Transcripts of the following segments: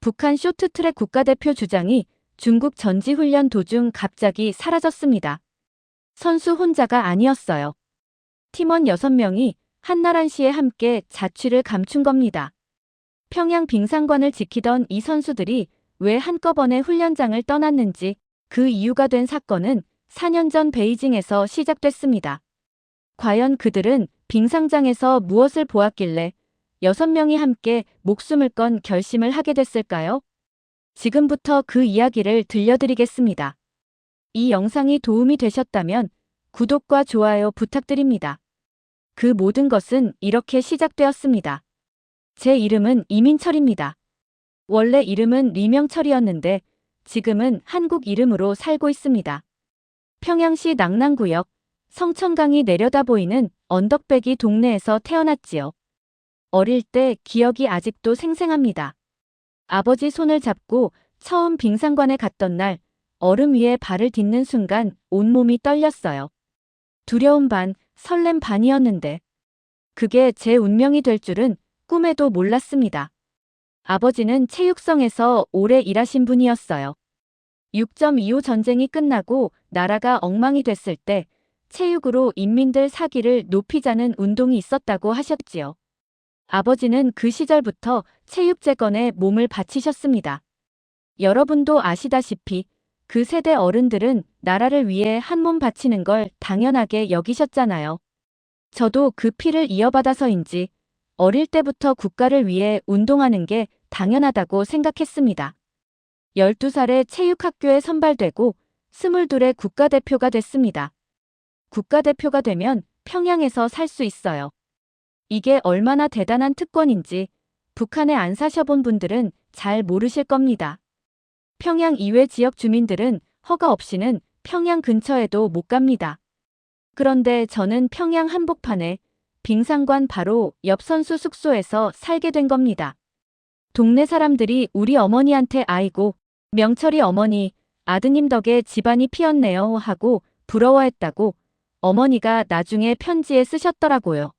북한 쇼트트랙 국가대표 주장이 중국 전지훈련 도중 갑자기 사라졌습니다. 선수 혼자가 아니었어요. 팀원 6명이 한나란시에 함께 자취를 감춘 겁니다. 평양 빙상관을 지키던 이 선수들이 왜 한꺼번에 훈련장을 떠났는지 그 이유가 된 사건은 4년 전 베이징에서 시작됐습니다. 과연 그들은 빙상장에서 무엇을 보았길래 6명이 함께 목숨을 건 결심을 하게 됐을까요? 지금부터 그 이야기를 들려드리겠습니다. 이 영상이 도움이 되셨다면 구독과 좋아요 부탁드립니다. 그 모든 것은 이렇게 시작되었습니다. 제 이름은 이민철입니다. 원래 이름은 리명철이었는데 지금은 한국 이름으로 살고 있습니다. 평양시 낙랑구역 성천강이 내려다 보이는 언덕배기 동네에서 태어났지요. 어릴 때 기억이 아직도 생생합니다. 아버지 손을 잡고 처음 빙상관에 갔던 날 얼음 위에 발을 딛는 순간 온몸이 떨렸어요. 두려움 반, 설렘 반이었는데 그게 제 운명이 될 줄은 꿈에도 몰랐습니다. 아버지는 체육성에서 오래 일하신 분이었어요. 6.25 전쟁이 끝나고 나라가 엉망이 됐을 때 체육으로 인민들 사기를 높이자는 운동이 있었다고 하셨지요. 아버지는 그 시절부터 체육 재건에 몸을 바치셨습니다. 여러분도 아시다시피 그 세대 어른들은 나라를 위해 한 몸 바치는 걸 당연하게 여기셨잖아요. 저도 그 피를 이어받아서인지 어릴 때부터 국가를 위해 운동하는 게 당연하다고 생각했습니다. 12살에 체육학교에 선발되고 22에 국가대표가 됐습니다. 국가대표가 되면 평양에서 살 수 있어요. 이게 얼마나 대단한 특권인지 북한에 안 사셔본 분들은 잘 모르실 겁니다. 평양 이외 지역 주민들은 허가 없이는 평양 근처에도 못 갑니다. 그런데 저는 평양 한복판에 빙상관 바로 옆 선수 숙소에서 살게 된 겁니다. 동네 사람들이 우리 어머니한테 아이고, 명철이 어머니, 아드님 덕에 집안이 피었네요 하고 부러워했다고 어머니가 나중에 편지에 쓰셨더라고요.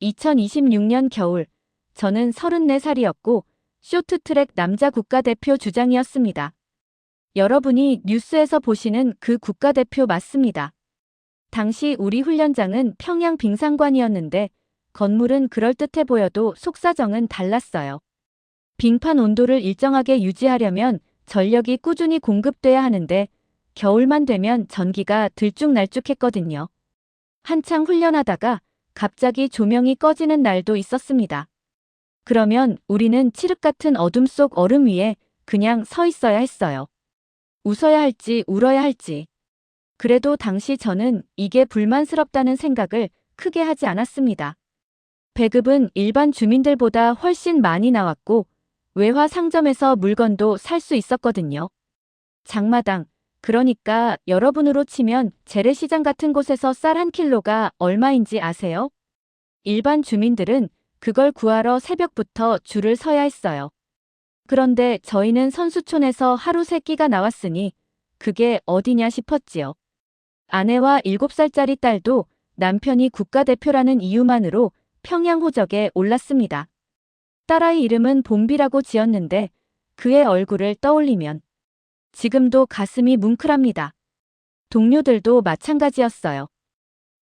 2026년 겨울, 저는 34살이었고 쇼트트랙 남자 국가대표 주장이었습니다. 여러분이 뉴스에서 보시는 그 국가대표 맞습니다. 당시 우리 훈련장은 평양 빙상관이었는데 건물은 그럴듯해 보여도 속사정은 달랐어요. 빙판 온도를 일정하게 유지하려면 전력이 꾸준히 공급돼야 하는데 겨울만 되면 전기가 들쭉날쭉했거든요. 한창 훈련하다가 갑자기 조명이 꺼지는 날도 있었습니다. 그러면 우리는 칠흑 같은 어둠 속 얼음 위에 그냥 서 있어야 했어요. 웃어야 할지 울어야 할지. 그래도 당시 저는 이게 불만스럽다는 생각을 크게 하지 않았습니다. 배급은 일반 주민들보다 훨씬 많이 나왔고 외화 상점에서 물건도 살 수 있었거든요. 장마당, 그러니까 여러분으로 치면 재래시장 같은 곳에서 쌀 1킬로가 얼마인지 아세요? 일반 주민들은 그걸 구하러 새벽부터 줄을 서야 했어요. 그런데 저희는 선수촌에서 하루 3끼가 나왔으니 그게 어디냐 싶었지요. 아내와 7살짜리 딸도 남편이 국가대표라는 이유만으로 평양 호적에 올랐습니다. 딸아이 이름은 봄비라고 지었는데 그의 얼굴을 떠올리면 지금도 가슴이 뭉클합니다. 동료들도 마찬가지였어요.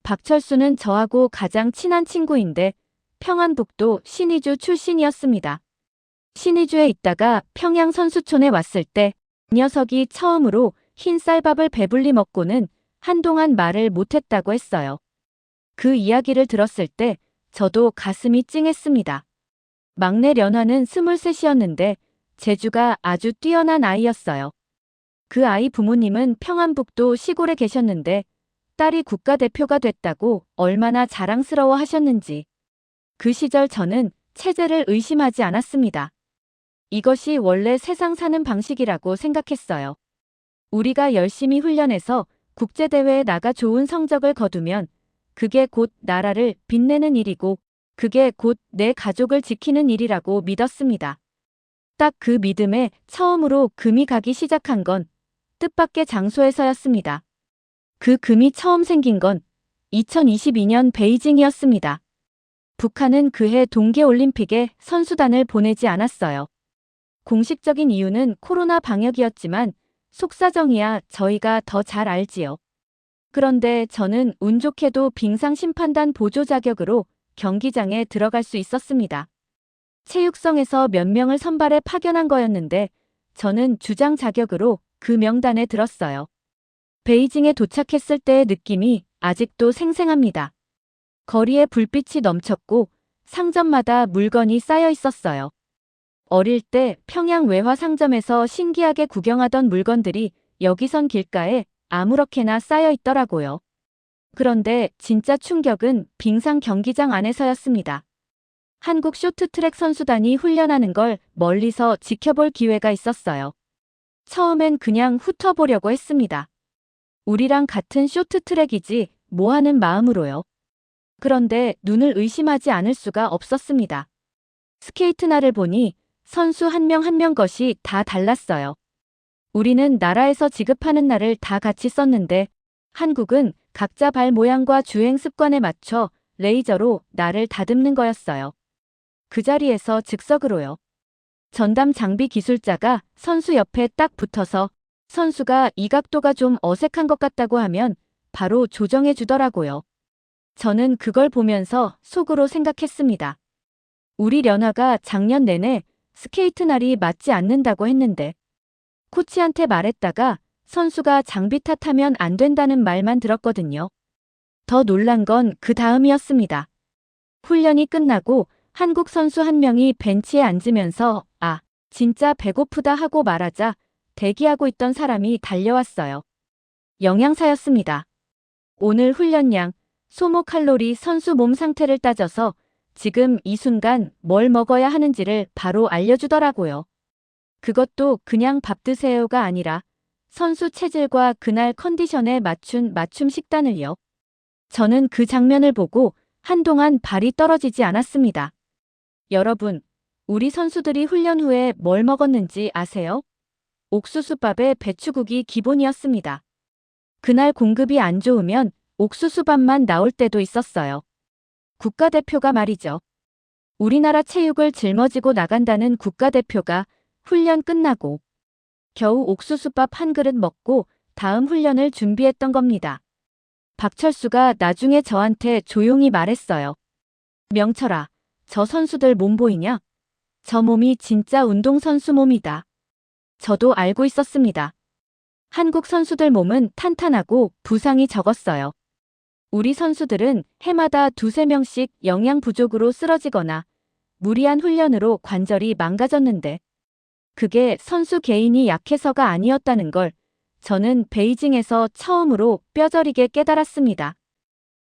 박철수는 저하고 가장 친한 친구인데 평안북도 신의주 출신이었습니다. 신의주에 있다가 평양 선수촌에 왔을 때 그 녀석이 처음으로 흰 쌀밥을 배불리 먹고는 한동안 말을 못했다고 했어요. 그 이야기를 들었을 때 저도 가슴이 찡했습니다. 막내 련화는 23이었는데 재주가 아주 뛰어난 아이였어요. 그 아이 부모님은 평안북도 시골에 계셨는데 딸이 국가대표가 됐다고 얼마나 자랑스러워 하셨는지. 그 시절 저는 체제를 의심하지 않았습니다. 이것이 원래 세상 사는 방식이라고 생각했어요. 우리가 열심히 훈련해서 국제대회에 나가 좋은 성적을 거두면 그게 곧 나라를 빛내는 일이고 그게 곧 내 가족을 지키는 일이라고 믿었습니다. 딱 그 믿음에 처음으로 금이 가기 시작한 건 뜻밖의 장소에서였습니다. 그 금이 처음 생긴 건 2022년 베이징이었습니다. 북한은 그해 동계올림픽에 선수단을 보내지 않았어요. 공식적인 이유는 코로나 방역이었지만 속사정이야 저희가 더 잘 알지요. 그런데 저는 운 좋게도 빙상심판단 보조 자격으로 경기장에 들어갈 수 있었습니다. 체육성에서 몇 명을 선발해 파견한 거였는데 저는 주장 자격으로 그 명단에 들었어요. 베이징에 도착했을 때의 느낌이 아직도 생생합니다. 거리에 불빛이 넘쳤고 상점마다 물건이 쌓여 있었어요. 어릴 때 평양 외화 상점에서 신기하게 구경하던 물건들이 여기선 길가에 아무렇게나 쌓여 있더라고요. 그런데 진짜 충격은 빙상 경기장 안에서였습니다. 한국 쇼트트랙 선수단이 훈련하는 걸 멀리서 지켜볼 기회가 있었어요. 처음엔 그냥 훑어보려고 했습니다. 우리랑 같은 쇼트트랙이지 뭐 하는 마음으로요. 그런데 눈을 의심하지 않을 수가 없었습니다. 스케이트날을 보니 선수 한 명 한 명 것이 다 달랐어요. 우리는 나라에서 지급하는 날을 다 같이 썼는데 한국은 각자 발 모양과 주행 습관에 맞춰 레이저로 날을 다듬는 거였어요. 그 자리에서 즉석으로요. 전담 장비 기술자가 선수 옆에 딱 붙어서 선수가 이 각도가 좀 어색한 것 같다고 하면 바로 조정해 주더라고요. 저는 그걸 보면서 속으로 생각했습니다. 우리 련아가 작년 내내 스케이트 날이 맞지 않는다고 했는데 코치한테 말했다가 선수가 장비 탓하면 안 된다는 말만 들었거든요. 더 놀란 건 그 다음이었습니다. 훈련이 끝나고 한국 선수 한 명이 벤치에 앉으면서 아, 진짜 배고프다 하고 말하자 대기하고 있던 사람이 달려왔어요. 영양사였습니다. 오늘 훈련량, 소모 칼로리 선수 몸 상태를 따져서 지금 이 순간 뭘 먹어야 하는지를 바로 알려주더라고요. 그것도 그냥 밥 드세요가 아니라 선수 체질과 그날 컨디션에 맞춘 맞춤 식단을요. 저는 그 장면을 보고 한동안 발이 떨어지지 않았습니다. 여러분, 우리 선수들이 훈련 후에 뭘 먹었는지 아세요? 옥수수밥에 배추국이 기본이었습니다. 그날 공급이 안 좋으면 옥수수밥만 나올 때도 있었어요. 국가대표가 말이죠. 우리나라 체육을 짊어지고 나간다는 국가대표가 훈련 끝나고 겨우 옥수수밥 한 그릇 먹고 다음 훈련을 준비했던 겁니다. 박철수가 나중에 저한테 조용히 말했어요. 명철아, 저 선수들 몸 보이냐? 저 몸이 진짜 운동선수 몸이다. 저도 알고 있었습니다. 한국 선수들 몸은 탄탄하고 부상이 적었어요. 우리 선수들은 해마다 두세 명씩 영양 부족으로 쓰러지거나 무리한 훈련으로 관절이 망가졌는데 그게 선수 개인이 약해서가 아니었다는 걸 저는 베이징에서 처음으로 뼈저리게 깨달았습니다.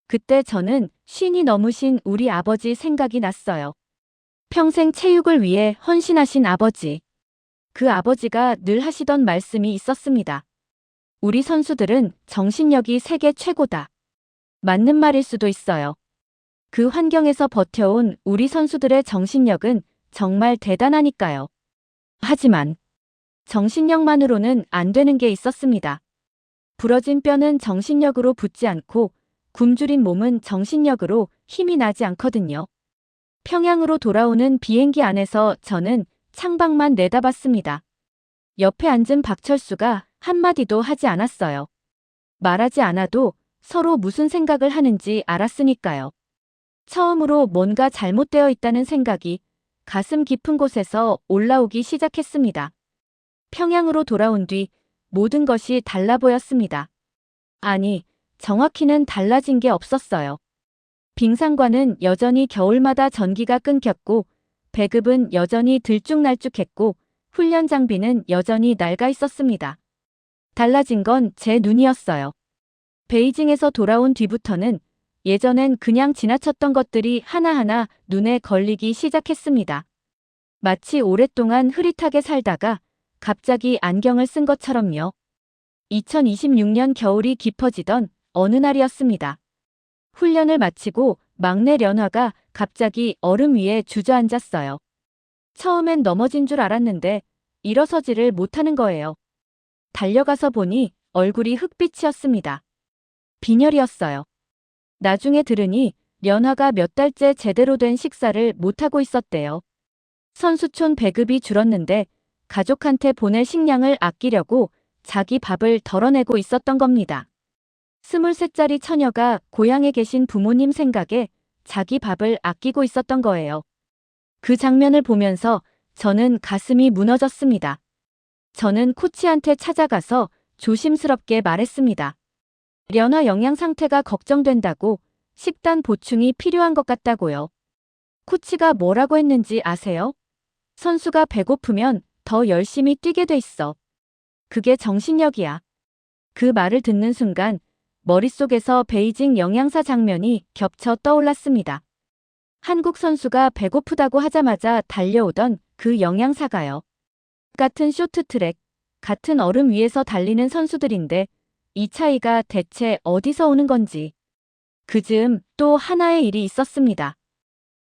그때 저는 쉰이 넘으신 우리 아버지 생각이 났어요. 평생 체육을 위해 헌신하신 아버지. 그 아버지가 늘 하시던 말씀이 있었습니다. 우리 선수들은 정신력이 세계 최고다. 맞는 말일 수도 있어요. 그 환경에서 버텨온 우리 선수들의 정신력은 정말 대단하니까요. 하지만 정신력만으로는 안 되는 게 있었습니다. 부러진 뼈는 정신력으로 붙지 않고 굶주린 몸은 정신력으로 힘이 나지 않거든요. 평양으로 돌아오는 비행기 안에서 저는 창밖만 내다봤습니다. 옆에 앉은 박철수가 한마디도 하지 않았어요. 말하지 않아도 서로 무슨 생각을 하는지 알았으니까요. 처음으로 뭔가 잘못되어 있다는 생각이 가슴 깊은 곳에서 올라오기 시작했습니다. 평양으로 돌아온 뒤 모든 것이 달라 보였습니다. 아니, 정확히는 달라진 게 없었어요. 빙상관은 여전히 겨울마다 전기가 끊겼고 배급은 여전히 들쭉날쭉했고 훈련 장비는 여전히 낡아 있었습니다. 달라진 건 제 눈이었어요. 베이징에서 돌아온 뒤부터는 예전엔 그냥 지나쳤던 것들이 하나하나 눈에 걸리기 시작했습니다. 마치 오랫동안 흐릿하게 살다가 갑자기 안경을 쓴 것처럼요. 2026년 겨울이 깊어지던 어느 날이었습니다. 훈련을 마치고 막내 련화가 갑자기 얼음 위에 주저앉았어요. 처음엔 넘어진 줄 알았는데 일어서지를 못하는 거예요. 달려가서 보니 얼굴이 흑빛이었습니다. 빈혈이었어요. 나중에 들으니 련화가 몇 달째 제대로 된 식사를 못하고 있었대요. 선수촌 배급이 줄었는데 가족한테 보낼 식량을 아끼려고 자기 밥을 덜어내고 있었던 겁니다. 23살짜리 처녀가 고향에 계신 부모님 생각에 자기 밥을 아끼고 있었던 거예요. 그 장면을 보면서 저는 가슴이 무너졌습니다. 저는 코치한테 찾아가서 조심스럽게 말했습니다. 련화 영양 상태가 걱정된다고, 식단 보충이 필요한 것 같다고요. 코치가 뭐라고 했는지 아세요? 선수가 배고프면 더 열심히 뛰게 돼 있어. 그게 정신력이야. 그 말을 듣는 순간 머릿속에서 베이징 영양사 장면이 겹쳐 떠올랐습니다. 한국 선수가 배고프다고 하자마자 달려오던 그 영양사가요. 같은 쇼트트랙, 같은 얼음 위에서 달리는 선수들인데 이 차이가 대체 어디서 오는 건지. 그 즈음 또 하나의 일이 있었습니다.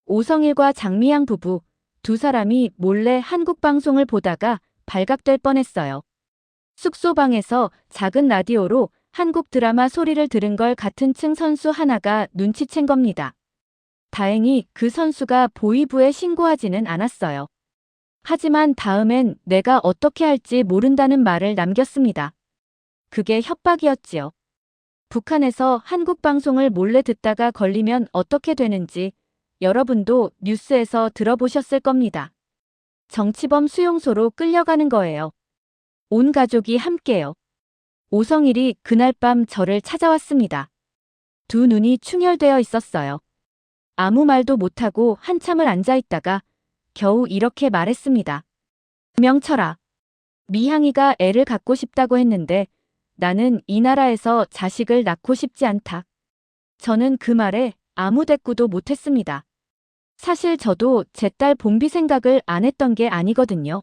오성일과 장미양 부부, 두 사람이 몰래 한국 방송을 보다가 발각될 뻔했어요. 숙소방에서 작은 라디오로 한국 드라마 소리를 들은 걸 같은 층 선수 하나가 눈치챈 겁니다. 다행히 그 선수가 보위부에 신고하지는 않았어요. 하지만 다음엔 내가 어떻게 할지 모른다는 말을 남겼습니다. 그게 협박이었지요. 북한에서 한국 방송을 몰래 듣다가 걸리면 어떻게 되는지 여러분도 뉴스에서 들어보셨을 겁니다. 정치범 수용소로 끌려가는 거예요. 온 가족이 함께요. 오성일이 그날 밤 저를 찾아왔습니다. 두 눈이 충혈되어 있었어요. 아무 말도 못하고 한참을 앉아있다가 겨우 이렇게 말했습니다. 명철아, 미향이가 애를 갖고 싶다고 했는데 나는 이 나라에서 자식을 낳고 싶지 않다. 저는 그 말에 아무 대꾸도 못했습니다. 사실 저도 제 딸 봄비 생각을 안 했던 게 아니거든요.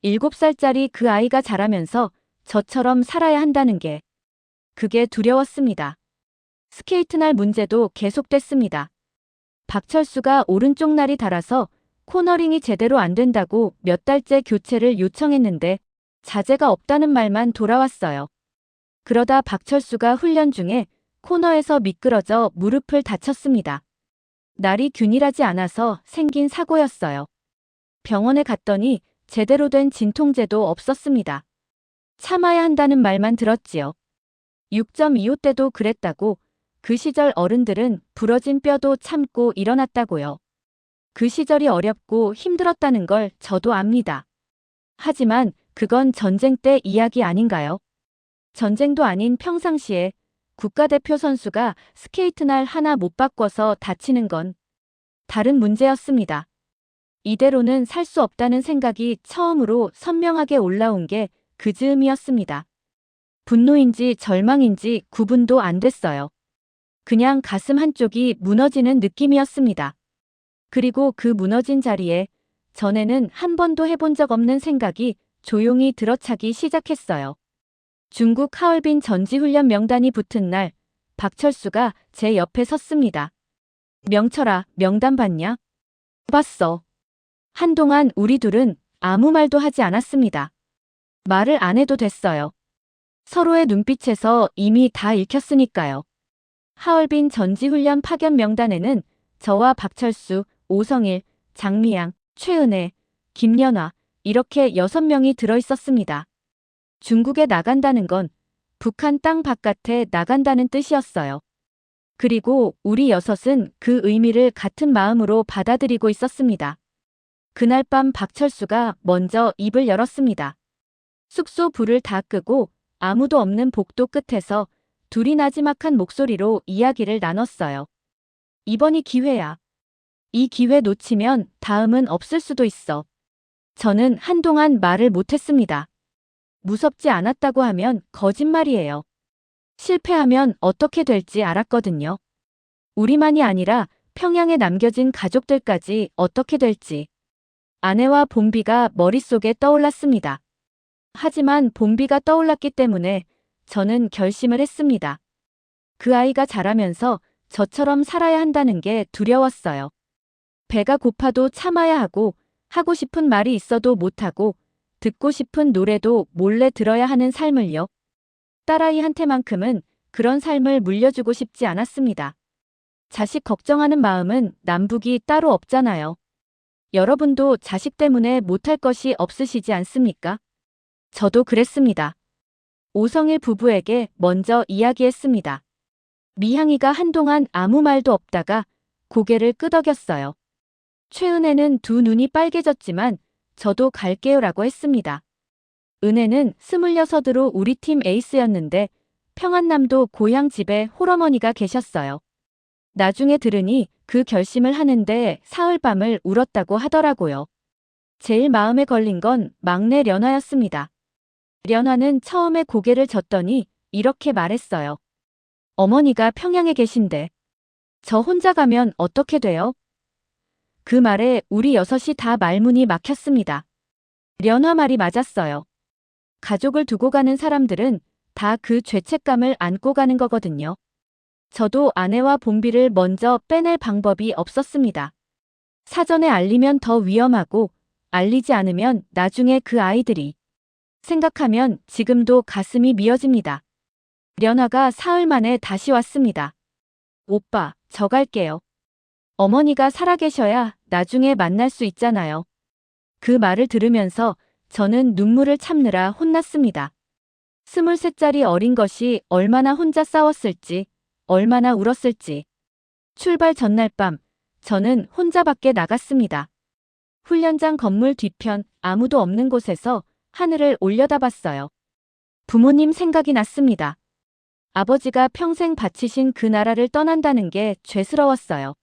7살짜리 그 아이가 자라면서 저처럼 살아야 한다는 게, 그게 두려웠습니다. 스케이트 날 문제도 계속됐습니다. 박철수가 오른쪽 날이 닳아서 코너링이 제대로 안 된다고 몇 달째 교체를 요청했는데 자재가 없다는 말만 돌아왔어요. 그러다 박철수가 훈련 중에 코너에서 미끄러져 무릎을 다쳤습니다. 날이 균일하지 않아서 생긴 사고였어요. 병원에 갔더니 제대로 된 진통제도 없었습니다. 참아야 한다는 말만 들었지요. 6.25 때도 그랬다고, 그 시절 어른들은 부러진 뼈도 참고 일어났다고요. 그 시절이 어렵고 힘들었다는 걸 저도 압니다. 하지만 그건 전쟁 때 이야기 아닌가요? 전쟁도 아닌 평상시에 국가대표 선수가 스케이트 날 하나 못 바꿔서 다치는 건 다른 문제였습니다. 이대로는 살 수 없다는 생각이 처음으로 선명하게 올라온 게 그 즈음이었습니다. 분노인지 절망인지 구분도 안 됐어요. 그냥 가슴 한쪽이 무너지는 느낌이었습니다. 그리고 그 무너진 자리에 전에는 한 번도 해본 적 없는 생각이 조용히 들어차기 시작했어요. 중국 하얼빈 전지훈련 명단이 붙은 날, 박철수가 제 옆에 섰습니다. 명철아, 명단 봤냐? 봤어. 한동안 우리 둘은 아무 말도 하지 않았습니다. 말을 안 해도 됐어요. 서로의 눈빛에서 이미 다 읽혔으니까요. 하얼빈 전지훈련 파견 명단에는 저와 박철수, 오성일, 장미양, 최은혜, 김연아 이렇게 6명이 들어있었습니다. 중국에 나간다는 건 북한 땅 바깥에 나간다는 뜻이었어요. 그리고 우리 6은 그 의미를 같은 마음으로 받아들이고 있었습니다. 그날 밤 박철수가 먼저 입을 열었습니다. 숙소 불을 다 끄고 아무도 없는 복도 끝에서 둘이 나지막한 목소리로 이야기를 나눴어요. 이번이 기회야. 이 기회 놓치면 다음은 없을 수도 있어. 저는 한동안 말을 못했습니다. 무섭지 않았다고 하면 거짓말이에요. 실패하면 어떻게 될지 알았거든요. 우리만이 아니라 평양에 남겨진 가족들까지 어떻게 될지. 아내와 봄비가 머릿속에 떠올랐습니다. 하지만 봄비가 떠올랐기 때문에 저는 결심을 했습니다. 그 아이가 자라면서 저처럼 살아야 한다는 게 두려웠어요. 배가 고파도 참아야 하고 싶은 말이 있어도 못하고 듣고 싶은 노래도 몰래 들어야 하는 삶을요. 딸아이한테만큼은 그런 삶을 물려주고 싶지 않았습니다. 자식 걱정하는 마음은 남북이 따로 없잖아요. 여러분도 자식 때문에 못할 것이 없으시지 않습니까? 저도 그랬습니다. 오성일 부부에게 먼저 이야기했습니다. 미향이가 한동안 아무 말도 없다가 고개를 끄덕였어요. 최은혜는 두 눈이 빨개졌지만 저도 갈게요라고 했습니다. 은혜는 26으로 우리 팀 에이스였는데 평안남도 고향 집에 홀어머니가 계셨어요. 나중에 들으니 그 결심을 하는데 사흘밤을 울었다고 하더라고요. 제일 마음에 걸린 건 막내 련화였습니다. 련화는 처음에 고개를 젓더니 이렇게 말했어요. 어머니가 평양에 계신데 저 혼자 가면 어떻게 돼요? 그 말에 우리 6이 다 말문이 막혔습니다. 련화 말이 맞았어요. 가족을 두고 가는 사람들은 다 그 죄책감을 안고 가는 거거든요. 저도 아내와 본비를 먼저 빼낼 방법이 없었습니다. 사전에 알리면 더 위험하고 알리지 않으면 나중에 그 아이들이 생각하면 지금도 가슴이 미어집니다. 련화가 사흘 만에 다시 왔습니다. 오빠, 저 갈게요. 어머니가 살아계셔야 나중에 만날 수 있잖아요. 그 말을 들으면서 저는 눈물을 참느라 혼났습니다. 23살짜리 어린 것이 얼마나 혼자 싸웠을지, 얼마나 울었을지. 출발 전날 밤, 저는 혼자 밖에 나갔습니다. 훈련장 건물 뒤편 아무도 없는 곳에서 하늘을 올려다봤어요. 부모님 생각이 났습니다. 아버지가 평생 바치신 그 나라를 떠난다는 게 죄스러웠어요.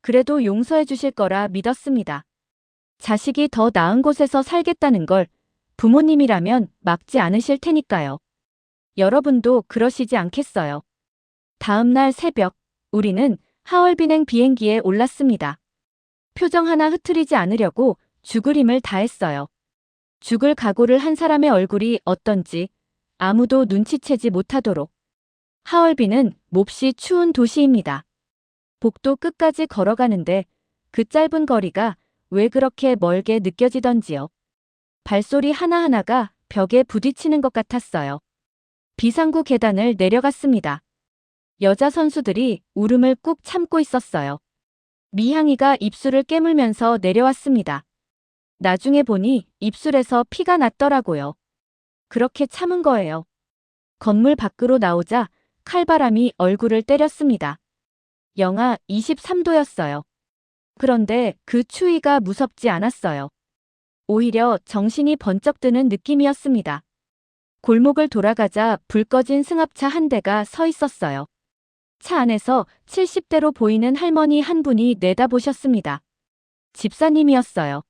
그래도 용서해 주실 거라 믿었습니다. 자식이 더 나은 곳에서 살겠다는 걸 부모님이라면 막지 않으실 테니까요. 여러분도 그러시지 않겠어요. 다음 날 새벽, 우리는 하얼빈행 비행기에 올랐습니다. 표정 하나 흐트리지 않으려고 죽을 힘을 다했어요. 죽을 각오를 한 사람의 얼굴이 어떤지 아무도 눈치채지 못하도록. 하얼빈은 몹시 추운 도시입니다. 복도 끝까지 걸어가는데 그 짧은 거리가 왜 그렇게 멀게 느껴지던지요. 발소리 하나하나가 벽에 부딪히는 것 같았어요. 비상구 계단을 내려갔습니다. 여자 선수들이 울음을 꾹 참고 있었어요. 미향이가 입술을 깨물면서 내려왔습니다. 나중에 보니 입술에서 피가 났더라고요. 그렇게 참은 거예요. 건물 밖으로 나오자 칼바람이 얼굴을 때렸습니다. 영하 23도였어요. 그런데 그 추위가 무섭지 않았어요. 오히려 정신이 번쩍 드는 느낌이었습니다. 골목을 돌아가자 불 꺼진 승합차 한 대가 서 있었어요. 차 안에서 70대로 보이는 할머니 한 분이 내다보셨습니다. 집사님이었어요.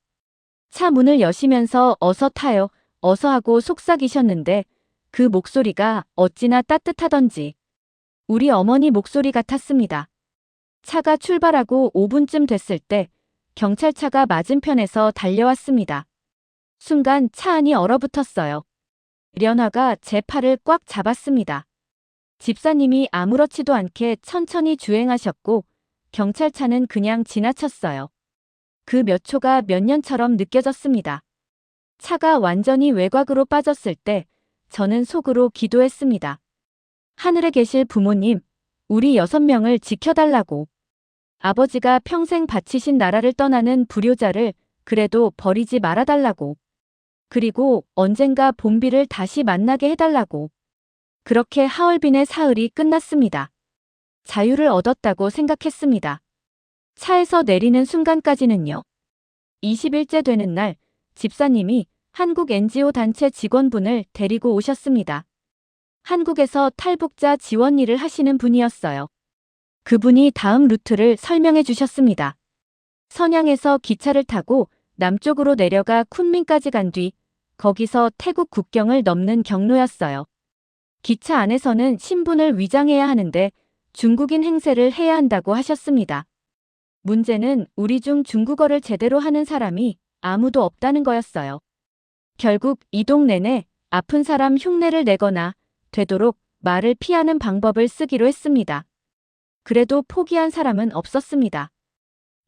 차 문을 여시면서 어서 타요, 어서 하고 속삭이셨는데 그 목소리가 어찌나 따뜻하던지 우리 어머니 목소리 같았습니다. 차가 출발하고 5분쯤 됐을 때 경찰차가 맞은편에서 달려왔습니다. 순간 차 안이 얼어붙었어요. 련화가 제 팔을 꽉 잡았습니다. 집사님이 아무렇지도 않게 천천히 주행하셨고 경찰차는 그냥 지나쳤어요. 그 몇 초가 몇 년처럼 느껴졌습니다. 차가 완전히 외곽으로 빠졌을 때 저는 속으로 기도했습니다. 하늘에 계실 부모님, 우리 6명을 지켜달라고. 아버지가 평생 바치신 나라를 떠나는 불효자를 그래도 버리지 말아달라고. 그리고 언젠가 본비를 다시 만나게 해달라고. 그렇게 하얼빈의 사흘이 끝났습니다. 자유를 얻었다고 생각했습니다. 차에서 내리는 순간까지는요. 20일째 되는 날, 집사님이 한국 NGO 단체 직원분을 데리고 오셨습니다. 한국에서 탈북자 지원 일을 하시는 분이었어요. 그분이 다음 루트를 설명해 주셨습니다. 선양에서 기차를 타고 남쪽으로 내려가 쿤민까지 간 뒤 거기서 태국 국경을 넘는 경로였어요. 기차 안에서는 신분을 위장해야 하는데 중국인 행세를 해야 한다고 하셨습니다. 문제는 우리 중 중국어를 제대로 하는 사람이 아무도 없다는 거였어요. 결국 이동 내내 아픈 사람 흉내를 내거나 되도록 말을 피하는 방법을 쓰기로 했습니다. 그래도 포기한 사람은 없었습니다.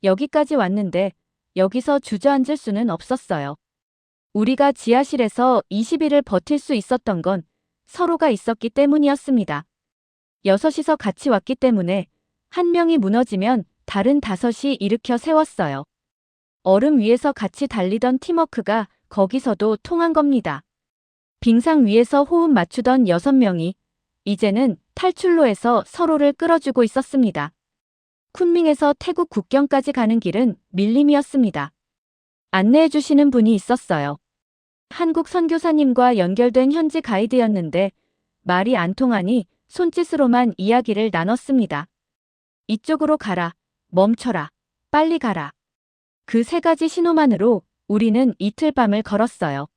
여기까지 왔는데 여기서 주저앉을 수는 없었어요. 우리가 지하실에서 20일을 버틸 수 있었던 건 서로가 있었기 때문이었습니다. 6이서 같이 왔기 때문에 한 명이 무너지면 다른 5이 일으켜 세웠어요. 얼음 위에서 같이 달리던 팀워크가 거기서도 통한 겁니다. 빙상 위에서 호흡 맞추던 6명이 이제는 탈출로에서 서로를 끌어주고 있었습니다. 쿤밍에서 태국 국경까지 가는 길은 밀림이었습니다. 안내해 주시는 분이 있었어요. 한국 선교사님과 연결된 현지 가이드였는데 말이 안 통하니 손짓으로만 이야기를 나눴습니다. 이쪽으로 가라, 멈춰라, 빨리 가라. 그 3가지 신호만으로 우리는 이틀 밤을 걸었어요.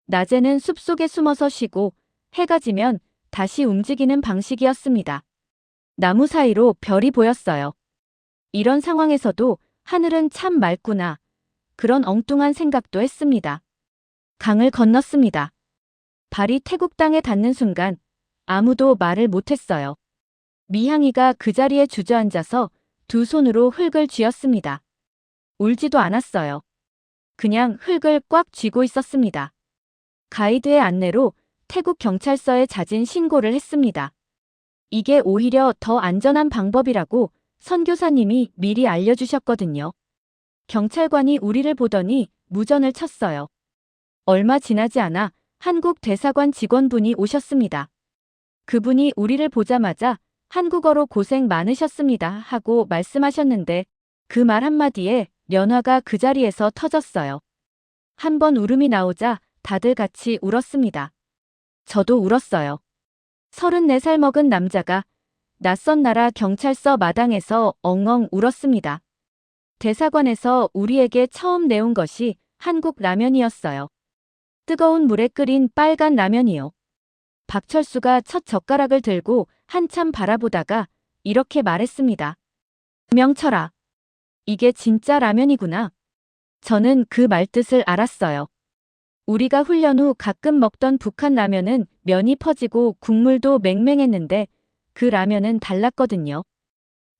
낮에는 숲속에 숨어서 쉬고 해가 지면 다시 움직이는 방식이었습니다. 나무 사이로 별이 보였어요. 이런 상황에서도 하늘은 참 맑구나. 그런 엉뚱한 생각도 했습니다. 강을 건넜습니다. 발이 태국 땅에 닿는 순간 아무도 말을 못했어요. 미향이가 그 자리에 주저앉아서 2 손으로 흙을 쥐었습니다. 울지도 않았어요. 그냥 흙을 꽉 쥐고 있었습니다. 가이드의 안내로 태국 경찰서에 잦은 신고를 했습니다. 이게 오히려 더 안전한 방법이라고 선교사님이 미리 알려주셨거든요. 경찰관이 우리를 보더니 무전을 쳤어요. 얼마 지나지 않아 한국 대사관 직원분이 오셨습니다. 그분이 우리를 보자마자 한국어로 고생 많으셨습니다 하고 말씀하셨는데 그 말 한마디에 연화가 그 자리에서 터졌어요. 한번 울음이 나오자 다들 같이 울었습니다. 저도 울었어요. 34살 먹은 남자가 낯선 나라 경찰서 마당에서 엉엉 울었습니다. 대사관에서 우리에게 처음 내온 것이 한국 라면이었어요. 뜨거운 물에 끓인 빨간 라면이요. 박철수가 첫 젓가락을 들고 한참 바라보다가 이렇게 말했습니다. 명철아. 이게 진짜 라면이구나. 저는 그 말뜻을 알았어요. 우리가 훈련 후 가끔 먹던 북한 라면은 면이 퍼지고 국물도 맹맹했는데 그 라면은 달랐거든요.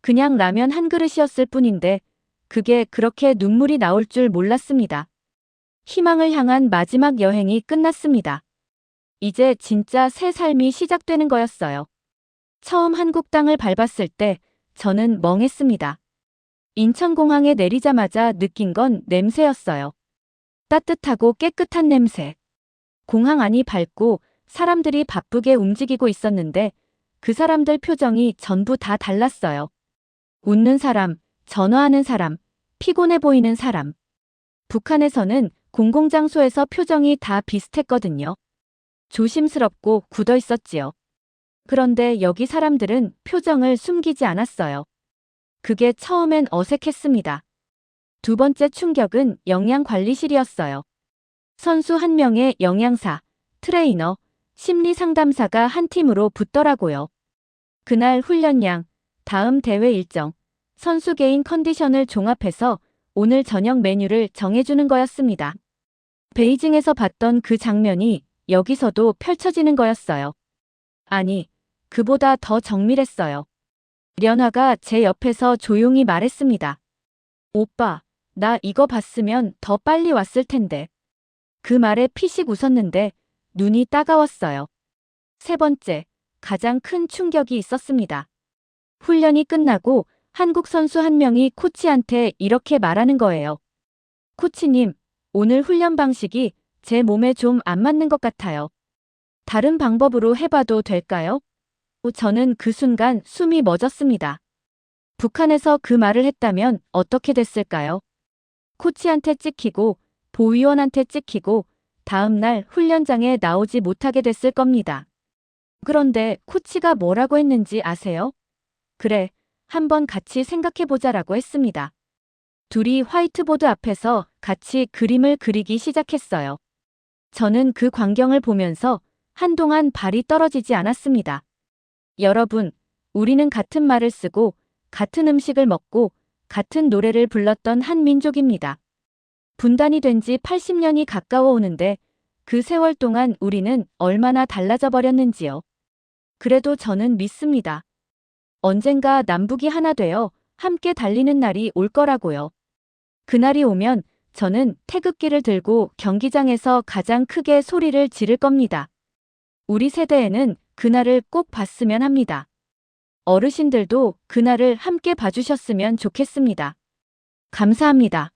그냥 라면 한 그릇이었을 뿐인데 그게 그렇게 눈물이 나올 줄 몰랐습니다. 희망을 향한 마지막 여행이 끝났습니다. 이제 진짜 새 삶이 시작되는 거였어요. 처음 한국 땅을 밟았을 때 저는 멍했습니다. 인천공항에 내리자마자 느낀 건 냄새였어요. 따뜻하고 깨끗한 냄새. 공항 안이 밝고 사람들이 바쁘게 움직이고 있었는데 그 사람들 표정이 전부 다 달랐어요. 웃는 사람, 전화하는 사람, 피곤해 보이는 사람. 북한에서는 공공장소에서 표정이 다 비슷했거든요. 조심스럽고 굳어 있었지요. 그런데 여기 사람들은 표정을 숨기지 않았어요. 그게 처음엔 어색했습니다. 2번째 충격은 영양관리실이었어요. 선수 1명의 영양사, 트레이너, 심리상담사가 한 팀으로 붙더라고요. 그날 훈련량, 다음 대회 일정, 선수 개인 컨디션을 종합해서 오늘 저녁 메뉴를 정해주는 거였습니다. 베이징에서 봤던 그 장면이 여기서도 펼쳐지는 거였어요. 아니, 그보다 더 정밀했어요. 련화가 제 옆에서 조용히 말했습니다. 오빠, 나 이거 봤으면 더 빨리 왔을 텐데. 그 말에 피식 웃었는데 눈이 따가웠어요. 3번째, 가장 큰 충격이 있었습니다. 훈련이 끝나고 한국 선수 1명이 코치한테 이렇게 말하는 거예요. 코치님, 오늘 훈련 방식이 제 몸에 좀 안 맞는 것 같아요. 다른 방법으로 해봐도 될까요? 저는 그 순간 숨이 멎었습니다. 북한에서 그 말을 했다면 어떻게 됐을까요? 코치한테 찍히고 보위원한테 찍히고 다음 날 훈련장에 나오지 못하게 됐을 겁니다. 그런데 코치가 뭐라고 했는지 아세요? 그래, 한번 같이 생각해보자라고 했습니다. 둘이 화이트보드 앞에서 같이 그림을 그리기 시작했어요. 저는 그 광경을 보면서 한동안 발이 떨어지지 않았습니다. 여러분, 우리는 같은 말을 쓰고 같은 음식을 먹고 같은 노래를 불렀던 한 민족입니다. 분단이 된 지 80년이 가까워 오는데 그 세월 동안 우리는 얼마나 달라져 버렸는지요. 그래도 저는 믿습니다. 언젠가 남북이 하나 되어 함께 달리는 날이 올 거라고요. 그날이 오면 저는 태극기를 들고 경기장에서 가장 크게 소리를 지를 겁니다. 우리 세대에는 그날을 꼭 봤으면 합니다. 어르신들도 그날을 함께 봐주셨으면 좋겠습니다. 감사합니다.